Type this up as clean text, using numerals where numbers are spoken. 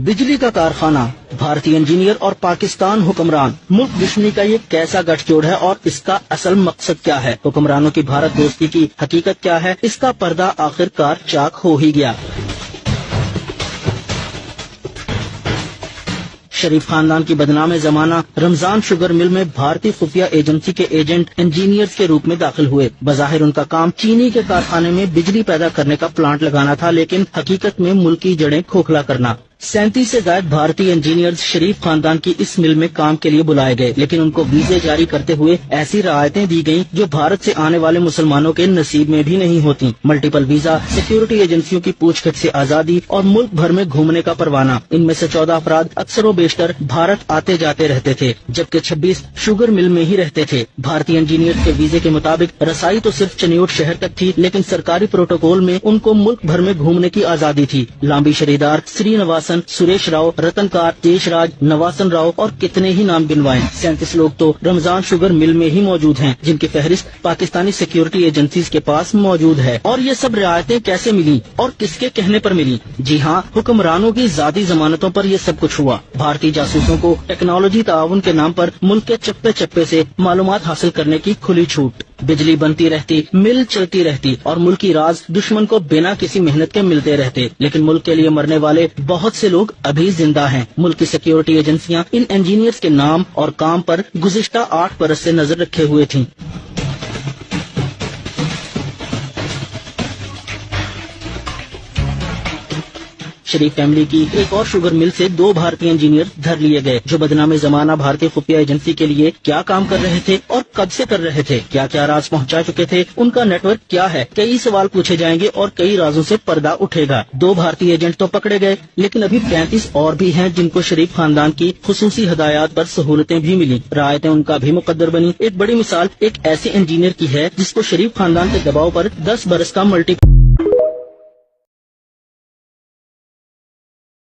बिजली का कारखाना, भारतीय इंजीनियर और पाकिस्तान हुक्मरान, मुल्क दुश्मनी का ये कैसा गठजोड़ है और इसका असल मकसद क्या है? हुक्मरानों की भारत दोस्ती की हकीकत क्या है? इसका पर्दा आखिरकार चाक हो ही गया। शरीफ खानदान की बदनाम जमाना रमजान शुगर मिल में भारतीय खुफिया एजेंसी के एजेंट इंजीनियर्स के रूप में दाखिल हुए। बज़ाहिर उनका काम चीनी के कारखाने में बिजली पैदा करने का प्लांट लगाना था, लेकिन हकीकत में मुल्क की जड़ें खोखला करना। 37 से ज्यादा भारतीय इंजीनियर्स शरीफ खानदान की इस मिल में काम के लिए बुलाए गए, लेकिन उनको वीजे जारी करते हुए ऐसी रियायतें दी गईं जो भारत से आने वाले मुसलमानों के नसीब में भी नहीं होती। मल्टीपल वीजा, सिक्योरिटी एजेंसियों की पूछताछ से आजादी और मुल्क भर में घूमने का परवाना। इनमें से 14 अफराद अक्सर व बेशतर भारत आते जाते रहते थे, जबकि 26 शुगर मिल में ही रहते थे। भारतीय इंजीनियर के वीजे के मुताबिक रसाई तो सिर्फ चनियोट शहर तक थी, लेकिन सरकारी प्रोटोकॉल में उनको मुल्क भर में घूमने की आजादी थी। लांबी शरीदार, श्रीनिवासन, सुरेश राव, रतनकार, देशराज, नवासन राव और कितने ही नाम गिनवाएं। 37 लोग तो रमजान शुगर मिल में ही मौजूद हैं, जिनकी फहरिस्त पाकिस्तानी सिक्योरिटी एजेंसीज के पास मौजूद है। और ये सब रियायतें कैसे मिली और किसके कहने पर मिली? जी हाँ, हुक्मरानों की जाती जमानतों पर यह सब कुछ हुआ। भारतीय जासूसों को टेक्नोलॉजी ताउन के नाम पर मुल्क के चप्पे चप्पे से मालूमात हासिल करने की खुली छूट। बिजली बनती रहती, मिल चलती रहती और मुल्की राज दुश्मन को बिना किसी मेहनत के मिलते रहते, लेकिन मुल्क के लिए मरने वाले बहुत से लोग अभी जिंदा हैं। मुल्क की सिक्योरिटी एजेंसियां इन इंजीनियर्स के नाम और काम पर गुज़िश्ता 8 बरस से नजर रखे हुए थीं। शरीफ फैमिली की एक और शुगर मिल से 2 भारतीय इंजीनियर धर लिए गए, जो बदनामे जमाना भारतीय खुफिया एजेंसी के लिए क्या काम कर रहे थे और कब से कर रहे थे, क्या क्या राज पहुंचा चुके थे, उनका नेटवर्क क्या है। कई सवाल पूछे जाएंगे और कई राजों से पर्दा उठेगा। 2 भारतीय एजेंट तो पकड़े गए, लेकिन अभी 35 और भी हैं जिनको शरीफ खानदान की खुसूसी हदायत पर सहूलतें भी मिली। रायतें उनका भी मुकद्दर बनी। एक बड़ी मिसाल एक ऐसे इंजीनियर की है जिसको शरीफ खानदान के दबाव पर 10 बरस का मल्टी